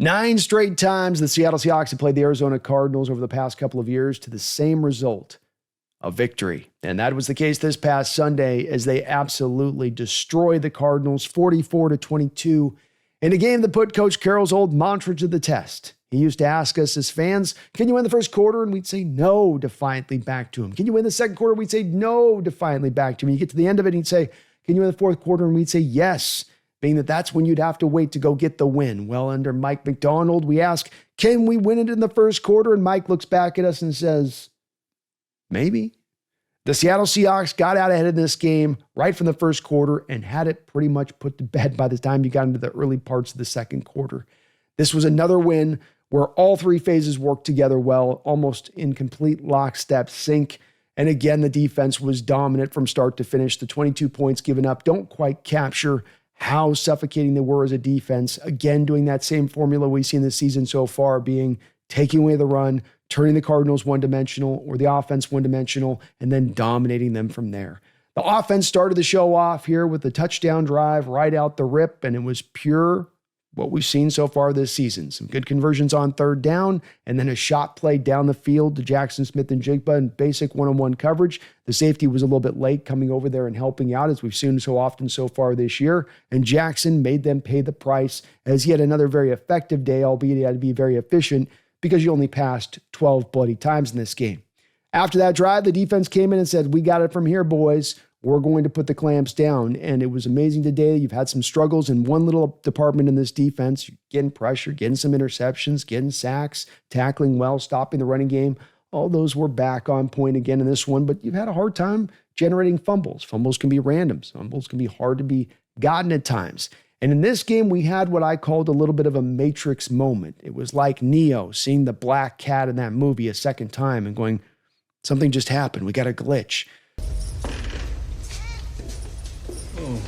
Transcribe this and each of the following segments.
9 straight times the Seattle Seahawks have played the Arizona Cardinals over the past couple of years to the same result, a victory. And that was the case this past Sunday as they absolutely destroyed the Cardinals 44-22 in a game that put Coach Carroll's old mantra to the test. He used to ask us as fans, can you win the first quarter? And we'd say no defiantly back to him. Can you win the second quarter? We'd say no defiantly back to him. You get to the end of it and he'd say, can you win the fourth quarter? And we'd say yes, being that that's when you'd have to wait to go get the win. Well, under Mike McDonald, we ask, can we win it in the first quarter? And Mike looks back at us and says, maybe. The Seattle Seahawks got out ahead of this game right from the first quarter and had it pretty much put to bed by the time you got into the early parts of the second quarter. This was another win where all three phases worked together well, almost in complete lockstep sync. And again, the defense was dominant from start to finish. The 22 points given up don't quite capture how suffocating they were as a defense. Again, doing that same formula we've seen this season so far, being taking away the run, turning the Cardinals one-dimensional or the offense one-dimensional, and then dominating them from there. The offense started the show off here with the touchdown drive right out the rip, and it was pure what we've seen so far this season. Some good conversions on third down, and then a shot play down the field to Jackson Smith-Njigba in basic one-on-one coverage. The safety was a little bit late coming over there and helping out, as we've seen so often so far this year, and Jackson made them pay the price as he had another very effective day, albeit he had to be very efficient because you only passed 12 bloody times in this game. After that drive, the defense came in and said, we got it from here, boys. We're going to put the clamps down. And it was amazing today. You've had some struggles in one little department in this defense. You're getting pressure, getting some interceptions, getting sacks, tackling well, stopping the running game. All those were back on point again in this one, but you've had a hard time generating fumbles. Fumbles can be random. Fumbles can be hard to be gotten at times. And in this game, we had what I called a little bit of a Matrix moment. It was like Neo seeing the black cat in that movie a second time and going, something just happened. We got a glitch. Oh,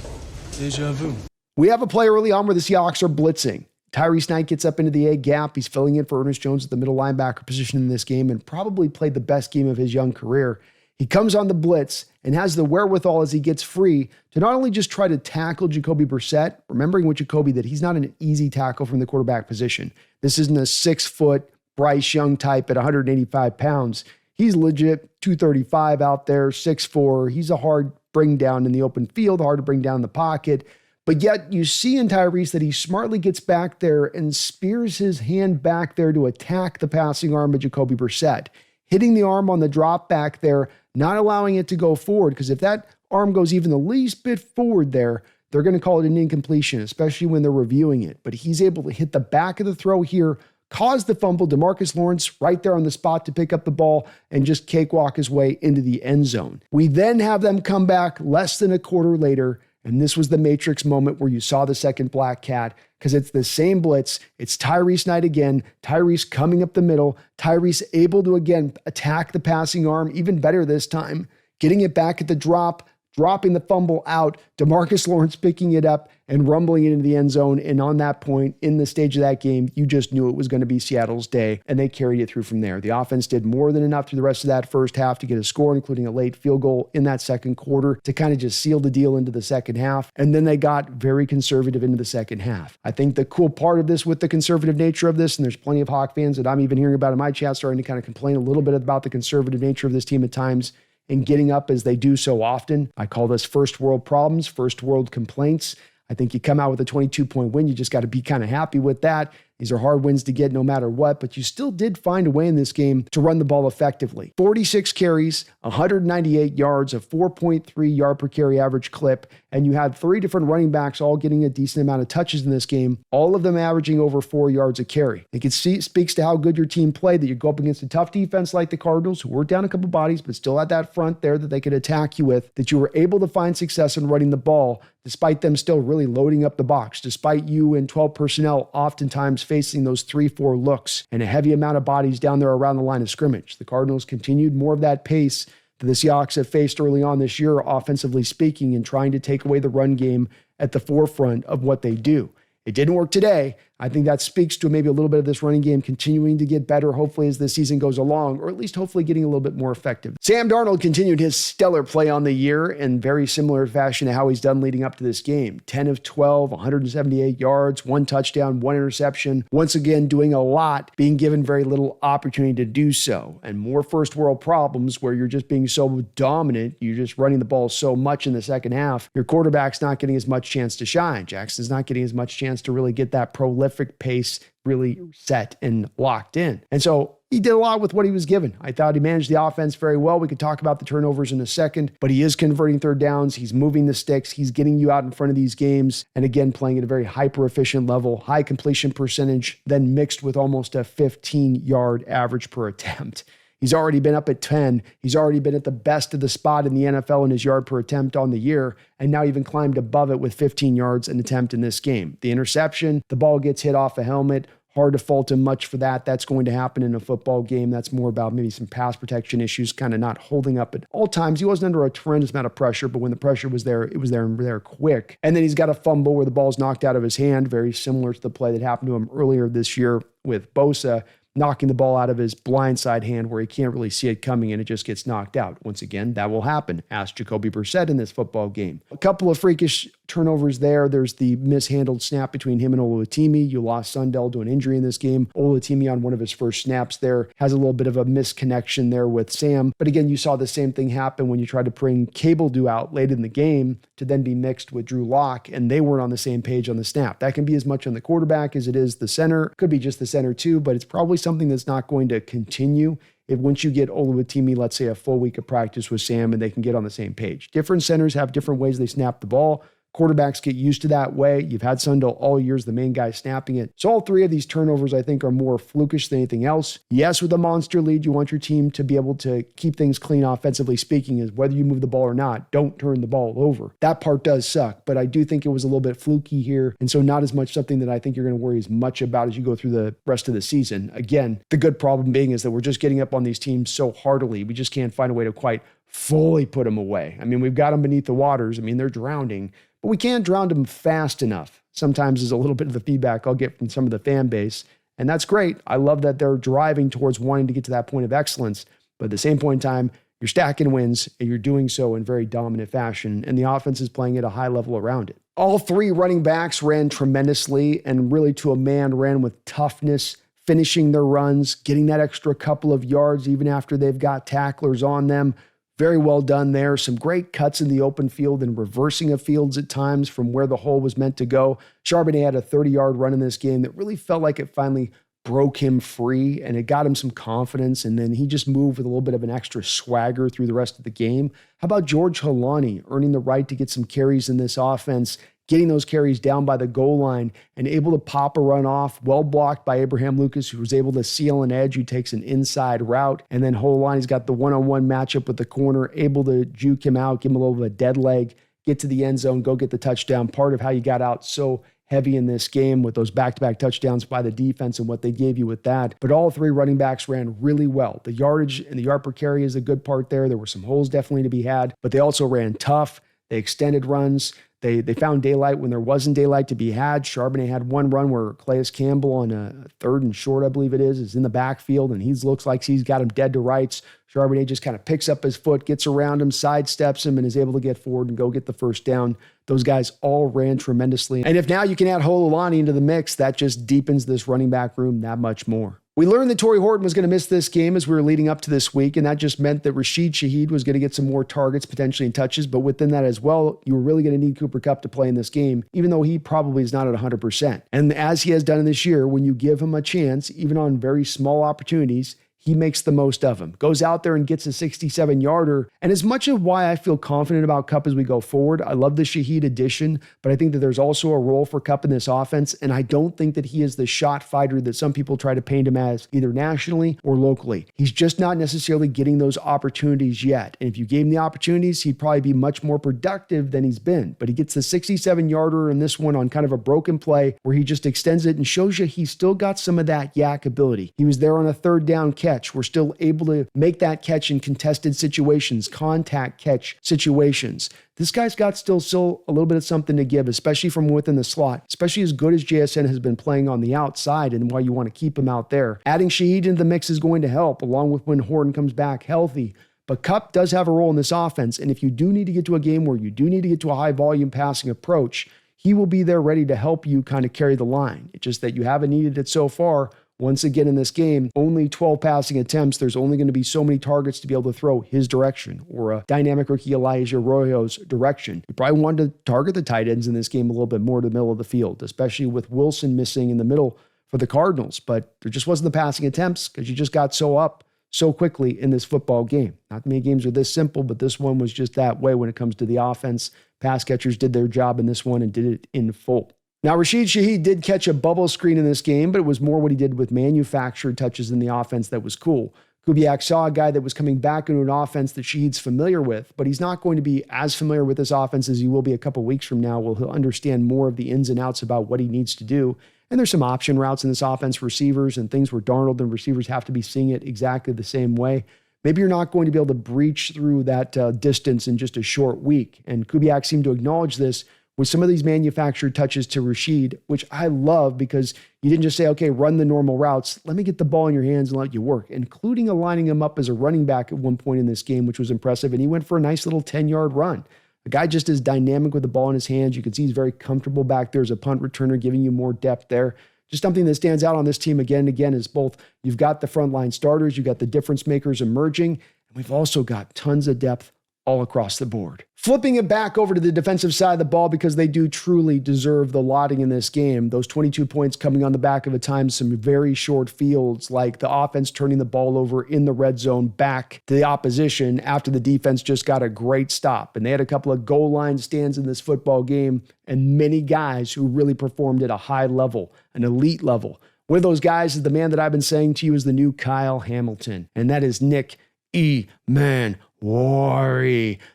deja vu. We have a play early on where the Seahawks are blitzing. Tyrese Knight gets up into the A gap. He's filling in for Ernest Jones at the middle linebacker position in this game and probably played the best game of his young career. He comes on the blitz and has the wherewithal as he gets free to not only just try to tackle Jacoby Brissett, remembering with Jacoby that he's not an easy tackle from the quarterback position. This isn't a 6-foot Bryce Young type at 185 pounds. He's legit 235 out there, 6'4". He's a hard bring down in the open field, hard to bring down in the pocket. But yet you see in Tyrese that he smartly gets back there and spears his hand back there to attack the passing arm of Jacoby Brissett, hitting the arm on the drop back there, not allowing it to go forward, because if that arm goes even the least bit forward there, they're going to call it an incompletion, especially when they're reviewing it. But he's able to hit the back of the throw here, cause the fumble, DeMarcus Lawrence right there on the spot to pick up the ball and just cakewalk his way into the end zone. We then have them come back less than a quarter later, and this was the Matrix moment where you saw the second black cat, because it's the same blitz. It's Tyrese Knight again. Tyrese coming up the middle. Tyrese able to, again, attack the passing arm, even better this time, getting it back at the drop, dropping the fumble out, DeMarcus Lawrence picking it up and rumbling it into the end zone. And on that point, in the stage of that game, you just knew it was going to be Seattle's day, and they carried it through from there. The offense did more than enough through the rest of that first half to get a score, including a late field goal in that second quarter to kind of just seal the deal into the second half. And then they got very conservative into the second half. I think the cool part of this with the conservative nature of this, and there's plenty of Hawk fans that I'm even hearing about in my chat starting to kind of complain a little bit about the conservative nature of this team at times, and getting up as they do so often. I call this first world problems, first world complaints. I think you come out with a 22-point win, you just got to be kind of happy with that. These are hard wins to get no matter what, but you still did find a way in this game to run the ball effectively. 46 carries, 198 yards, a 4.3 yard per carry average clip, and you had 3 different running backs all getting a decent amount of touches in this game, all of them averaging over 4 yards a carry. I think it speaks to how good your team played, that you go up against a tough defense like the Cardinals, who were down a couple bodies, but still had that front there that they could attack you with, that you were able to find success in running the ball, despite them still really loading up the box, despite you and 12 personnel oftentimes facing those 3-4 looks and a heavy amount of bodies down there around the line of scrimmage. The Cardinals continued more of that pace that the Seahawks have faced early on this year, offensively speaking, and trying to take away the run game at the forefront of what they do. It didn't work today. I think that speaks to maybe a little bit of this running game continuing to get better, hopefully as the season goes along, or at least hopefully getting a little bit more effective. Sam Darnold continued his stellar play on the year in very similar fashion to how he's done leading up to this game. 10 of 12, 178 yards, 1 touchdown, 1 interception. Once again, doing a lot, being given very little opportunity to do so. And more first world problems where you're just being so dominant, you're just running the ball so much in the second half, your quarterback's not getting as much chance to shine. Jackson's not getting as much chance to really get that prolific pace really set and locked in. And so he did a lot with what he was given. I thought he managed the offense very well. We could talk about the turnovers in a second, but he is converting third downs. He's moving the sticks. He's getting you out in front of these games. And again, playing at a very hyper-efficient level, high completion percentage, then mixed with almost a 15-yard average per attempt. He's already been up at 10. He's already been at the best of the spot in the NFL in his yard per attempt on the year, and now even climbed above it with 15 yards an attempt in this game. The interception, the ball gets hit off a helmet. Hard to fault him much for that. That's going to happen in a football game. That's more about maybe some pass protection issues, kind of not holding up at all times. He wasn't under a tremendous amount of pressure, but when the pressure was there, it was there quick. And then he's got a fumble where the ball's knocked out of his hand, very similar to the play that happened to him earlier this year with Bosa, knocking the ball out of his blindside hand where he can't really see it coming and it just gets knocked out. Once again, that will happen. Ask Jacoby Brissett in this football game. A couple of freakish turnovers there. There's the mishandled snap between him and Oluwatimi. You lost Sundell to an injury in this game. Oluwatimi on one of his first snaps there has a little bit of a misconnection there with Sam. But again, you saw the same thing happen when you tried to bring Cable out late in the game to then be mixed with Drew Lock, and they weren't on the same page on the snap. That can be as much on the quarterback as it is the center. Could be just the center too, but it's probably something that's not going to continue if once you get Oluwatimi, let's say a full week of practice with Sam and they can get on the same page. Different centers have different ways they snap the ball. Quarterbacks get used to that way. You've had Sundell all year as the main guy snapping it. So all three of these turnovers, I think, are more flukish than anything else. Yes, with a monster lead, you want your team to be able to keep things clean offensively speaking, is whether you move the ball or not, don't turn the ball over. That part does suck, but I do think it was a little bit fluky here, and so not as much something that I think you're going to worry as much about as you go through the rest of the season. Again, the good problem being is that we're just getting up on these teams so heartily, we just can't find a way to quite fully put them away. I mean, we've got them beneath the waters. I mean, they're drowning, but we can't drown them fast enough. Sometimes is a little bit of the feedback I'll get from some of the fan base, and that's great. I love that they're driving towards wanting to get to that point of excellence, but at the same point in time, you're stacking wins, and you're doing so in very dominant fashion, and the offense is playing at a high level around it. All three running backs ran tremendously, and really to a man ran with toughness, finishing their runs, getting that extra couple of yards even after they've got tacklers on them. Very well done there. Some great cuts in the open field and reversing of fields at times from where the hole was meant to go. Charbonnet had a 30-yard run in this game that really felt like it finally broke him free, and it got him some confidence, and then he just moved with a little bit of an extra swagger through the rest of the game. How about George Holani earning the right to get some carries in this offense, getting those carries down by the goal line and able to pop a run off, well blocked by Abraham Lucas, who was able to seal an edge, who takes an inside route. And then Holani's got the one-on-one matchup with the corner, able to juke him out, give him a little bit of a dead leg, get to the end zone, go get the touchdown. Part of how you got out so heavy in this game with those back-to-back touchdowns by the defense and what they gave you with that. But all three running backs ran really well. The yardage and the yard per carry is a good part there. There were some holes definitely to be had, but they also ran tough. They extended runs. They found daylight when there wasn't daylight to be had. Charbonnet had one run where Calais Campbell on a 3rd and short, I believe it is in the backfield, and he looks like he's got him dead to rights. Charbonnet just kind of picks up his foot, gets around him, sidesteps him, and is able to get forward and go get the first down. Those guys all ran tremendously. And if now you can add Holani into the mix, that just deepens this running back room that much more. We learned that Torrey Horton was going to miss this game as we were leading up to this week, and that just meant that Rashid Shaheed was going to get some more targets, potentially in touches, but within that as well, you were really going to need Cooper Kupp to play in this game, even though he probably is not at 100%. And as he has done in this year, when you give him a chance, even on very small opportunities, he makes the most of them. Goes out there and gets a 67-yarder. And as much of why I feel confident about Kupp as we go forward, I love the Shaheed addition, but I think that there's also a role for Kupp in this offense, and I don't think that he is the shot fighter that some people try to paint him as, either nationally or locally. He's just not necessarily getting those opportunities yet. And if you gave him the opportunities, he'd probably be much more productive than he's been. But he gets the 67-yarder in this one on kind of a broken play where he just extends it and shows you he's still got some of that yak ability. He was there on a 3rd down catch catch. We're still able to make that catch in contested situations, contact catch situations. This guy's got still a little bit of something to give, especially from within the slot, especially as good as JSN has been playing on the outside and why you want to keep him out there. Adding Shaheed into the mix is going to help, along with when Horton comes back healthy. But Kupp does have a role in this offense, and if you do need to get to a game where you do need to get to a high-volume passing approach, he will be there ready to help you kind of carry the line. It's just that you haven't needed it so far. Once again in this game, only 12 passing attempts. There's only going to be so many targets to be able to throw his direction or a dynamic rookie Elijah Arroyo's direction. You probably wanted to target the tight ends in this game a little bit more to the middle of the field, especially with Wilson missing in the middle for the Cardinals. But there just wasn't the passing attempts because you just got so up so quickly in this football game. Not many games are this simple, but this one was just that way when it comes to the offense. Pass catchers did their job in this one and did it in full. Now, Rashid Shaheed did catch a bubble screen in this game, but it was more what he did with manufactured touches in the offense that was cool. Kubiak saw a guy that was coming back into an offense that Shaheed's familiar with, but he's not going to be as familiar with this offense as he will be a couple weeks from now, where he'll understand more of the ins and outs about what he needs to do. And there's some option routes in this offense for receivers and things where Darnold and receivers have to be seeing it exactly the same way. Maybe you're not going to be able to breach through that distance in just a short week. And Kubiak seemed to acknowledge this with some of these manufactured touches to Rashid, which I love because you didn't just say, okay, run the normal routes. Let me get the ball in your hands and let you work, including aligning him up as a running back at one point in this game, which was impressive. And he went for a nice little 10-yard run. The guy just is dynamic with the ball in his hands. You can see he's very comfortable back there as a punt returner, giving you more depth there. Just something that stands out on this team again and again is both you've got the frontline starters, you've got the difference makers emerging, and we've also got tons of depth all across the board. Flipping it back over to the defensive side of the ball because they do truly deserve the lauding in this game. Those 22 points coming on the back of at times some very short fields, like the offense turning the ball over in the red zone back to the opposition after the defense just got a great stop. And they had a couple of goal line stands in this football game and many guys who really performed at a high level, an elite level. One of those guys is the man that I've been saying to you is the new Kyle Hamilton, and that is Nick Emmanwori.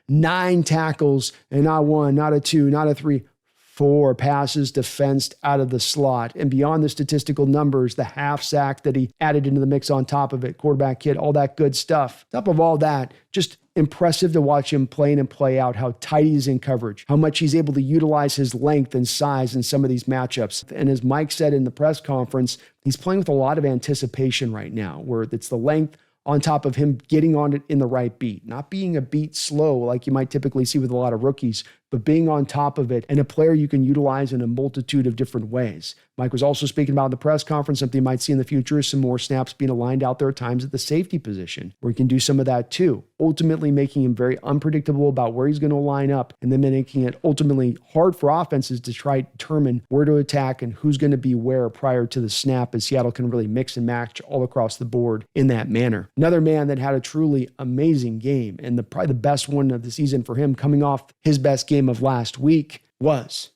9 tackles, and not 1, not a 2, not a 3, 4 passes defensed out of the slot. And beyond the statistical numbers, the half sack that he added into the mix on top of it, quarterback hit, all that good stuff. On top of all that, just impressive to watch him play in and play out, how tight he is in coverage, how much he's able to utilize his length and size in some of these matchups. And as Mike said in the press conference, he's playing with a lot of anticipation right now, where it's the length on top of him getting on it in the right beat, not being a beat slow like you might typically see with a lot of rookies, but being on top of it and a player you can utilize in a multitude of different ways. Mike was also speaking about in the press conference, something you might see in the future is some more snaps being aligned out there at times at the safety position, where he can do some of that too, ultimately making him very unpredictable about where he's going to line up, and then making it ultimately hard for offenses to try to determine where to attack and who's going to be where prior to the snap, as Seattle can really mix and match all across the board in that manner. Another man that had a truly amazing game, and probably the best one of the season for him coming off his best game of last week, was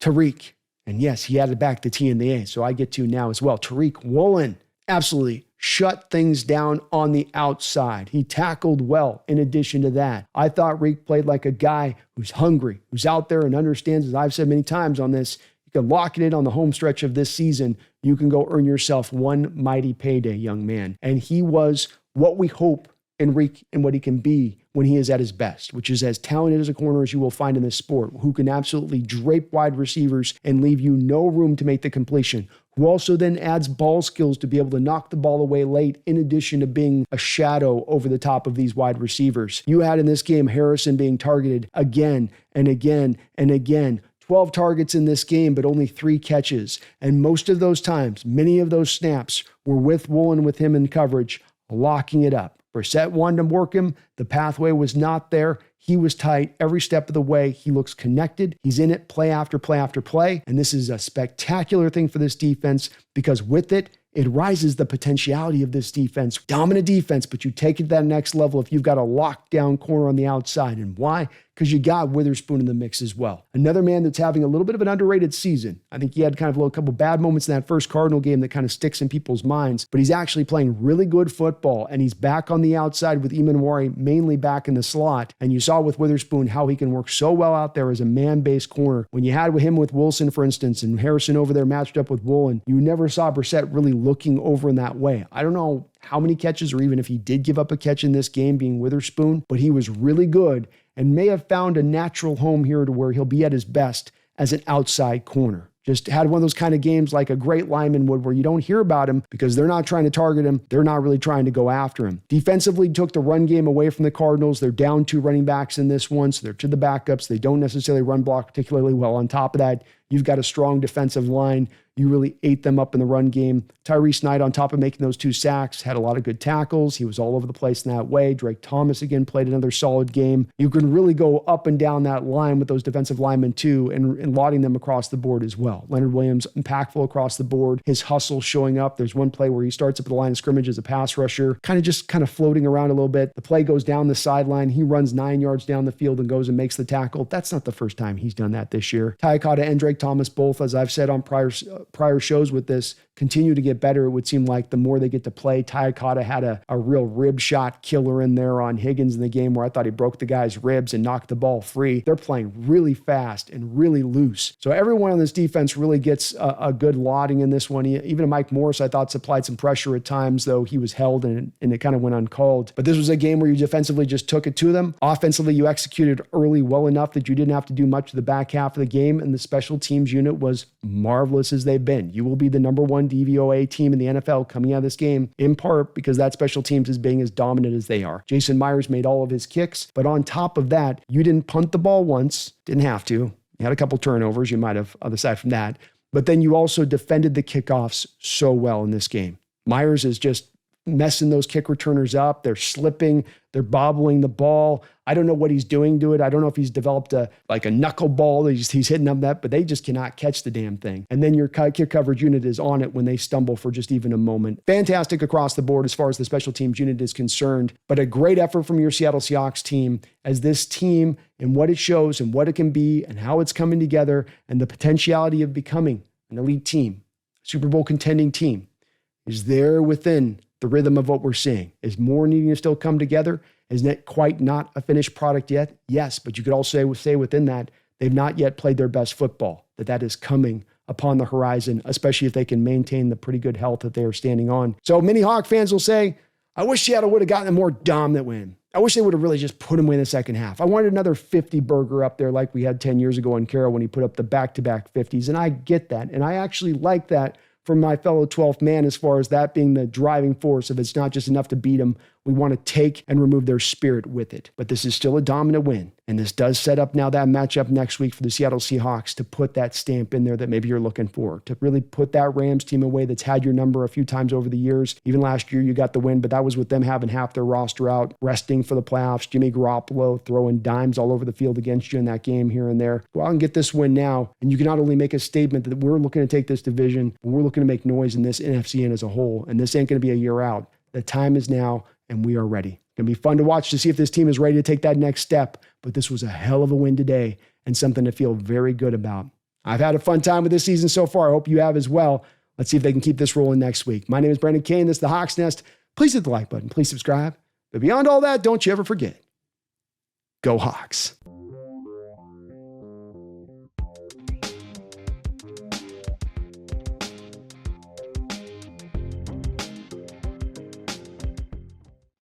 Tariq. And yes, he added back the T and the A, so I get to now as well. Tariq Woolen absolutely shut things down on the outside. He tackled well in addition to that. I thought Reek played like a guy who's hungry, who's out there and understands, as I've said many times on this, you can lock it in on the home stretch of this season. You can go earn yourself one mighty payday, young man. And he was what we hope in Reek and what he can be when he is at his best, which is as talented as a corner as you will find in this sport, who can absolutely drape wide receivers and leave you no room to make the completion, who also then adds ball skills to be able to knock the ball away late, in addition to being a shadow over the top of these wide receivers. You had in this game Harrison being targeted again and again and again. 12 targets in this game, but only 3 catches. And most of those times, many of those snaps were with Woolen, with him in coverage, locking it up. Brissett wanted to work him. The pathway was not there. He was tight every step of the way. He looks connected. He's in it play after play after play. And this is a spectacular thing for this defense, because with it, it rises the potentiality of this defense. Dominant defense, but you take it to that next level if you've got a lockdown corner on the outside. And why? Because you got Witherspoon in the mix as well. Another man that's having a little bit of an underrated season. I think he had kind of a couple bad moments in that first Cardinal game that kind of sticks in people's minds, but he's actually playing really good football, and he's back on the outside with Emmanwori, mainly back in the slot. And you saw with Witherspoon how he can work so well out there as a man-based corner. When you had him with Wilson, for instance, and Harrison over there matched up with Woolen, you never saw Brissett really looking over in that way. I don't know how many catches or even if he did give up a catch in this game being Witherspoon, but he was really good and may have found a natural home here to where he'll be at his best as an outside corner. Just had one of those kind of games like a great lineman would where you don't hear about him because they're not trying to target him. They're not really trying to go after him. Defensively, took the run game away from the Cardinals. They're down 2 running backs in this one, so they're to the backups. They don't necessarily run block particularly well. On top of that, you've got a strong defensive line. You really ate them up in the run game. Tyrese Knight, on top of making those 2 sacks, had a lot of good tackles. He was all over the place in that way. Drake Thomas, again, played another solid game. You can really go up and down that line with those defensive linemen, too, and lauding them across the board as well. Leonard Williams, impactful across the board. His hustle showing up. There's one play where he starts up at the line of scrimmage as a pass rusher, kind of floating around a little bit. The play goes down the sideline. He runs 9 yards down the field and goes and makes the tackle. That's not the first time he's done that this year. Ty Cotta and Drake Thomas, both, as I've said on prior shows with this, continue to get better. It would seem like the more they get to play. Ty Cotta had a real rib shot killer in there on Higgins in the game where I thought he broke the guy's ribs and knocked the ball free. They're playing really fast and really loose. So everyone on this defense really gets a good lauding in this one. Even Mike Morris, I thought, supplied some pressure at times, though he was held and it kind of went uncalled. But this was a game where you defensively just took it to them. Offensively, you executed early well enough that you didn't have to do much of the back half of the game, and the special teams unit was marvelous as they've been. You will be the number 1 DVOA team in the NFL coming out of this game, in part because that special teams is being as dominant as they are. Jason Myers made all of his kicks, but on top of that, you didn't punt the ball once, didn't have to. You had a couple turnovers, you might have, aside from that, but then you also defended the kickoffs so well in this game. Myers is just messing those kick returners up. They're slipping, they're bobbling the ball. I don't know what he's doing to it. I don't know if he's developed a knuckleball. He's hitting them that, but they just cannot catch the damn thing. And then your kick coverage unit is on it when they stumble for just even a moment. Fantastic across the board as far as the special teams unit is concerned, but a great effort from your Seattle Seahawks team as this team and what it shows and what it can be and how it's coming together and the potentiality of becoming an elite team, Super Bowl contending team is there within the rhythm of what we're seeing. Is more needing to still come together? Isn't it quite not a finished product yet? Yes, but you could also say within that, they've not yet played their best football, that is coming upon the horizon, especially if they can maintain the pretty good health that they are standing on. So many Hawk fans will say, I wish Seattle would have gotten a more dominant win. I wish they would have really just put him away in the second half. I wanted another 50 burger up there like we had 10 years ago in Carroll when he put up the back-to-back 50s, and I get that, and I actually like that from my fellow 12th man as far as that being the driving force. If it's not just enough to beat them, we want to take and remove their spirit with it. But this is still a dominant win. And this does set up now that matchup next week for the Seattle Seahawks to put that stamp in there that maybe you're looking for, to really put that Rams team away that's had your number a few times over the years. Even last year, you got the win, but that was with them having half their roster out, resting for the playoffs. Jimmy Garoppolo throwing dimes all over the field against you in that game here and there. Go out and get this win now, and you can not only make a statement that we're looking to take this division, but we're looking to make noise in this NFC as a whole, and this ain't going to be a year out. The time is now, and we are ready. It's going to be fun to watch to see if this team is ready to take that next step, but this was a hell of a win today and something to feel very good about. I've had a fun time with this season so far. I hope you have as well. Let's see if they can keep this rolling next week. My name is Brandon Kane. This is the Hawks Nest. Please hit the like button. Please subscribe. But beyond all that, don't you ever forget, go Hawks.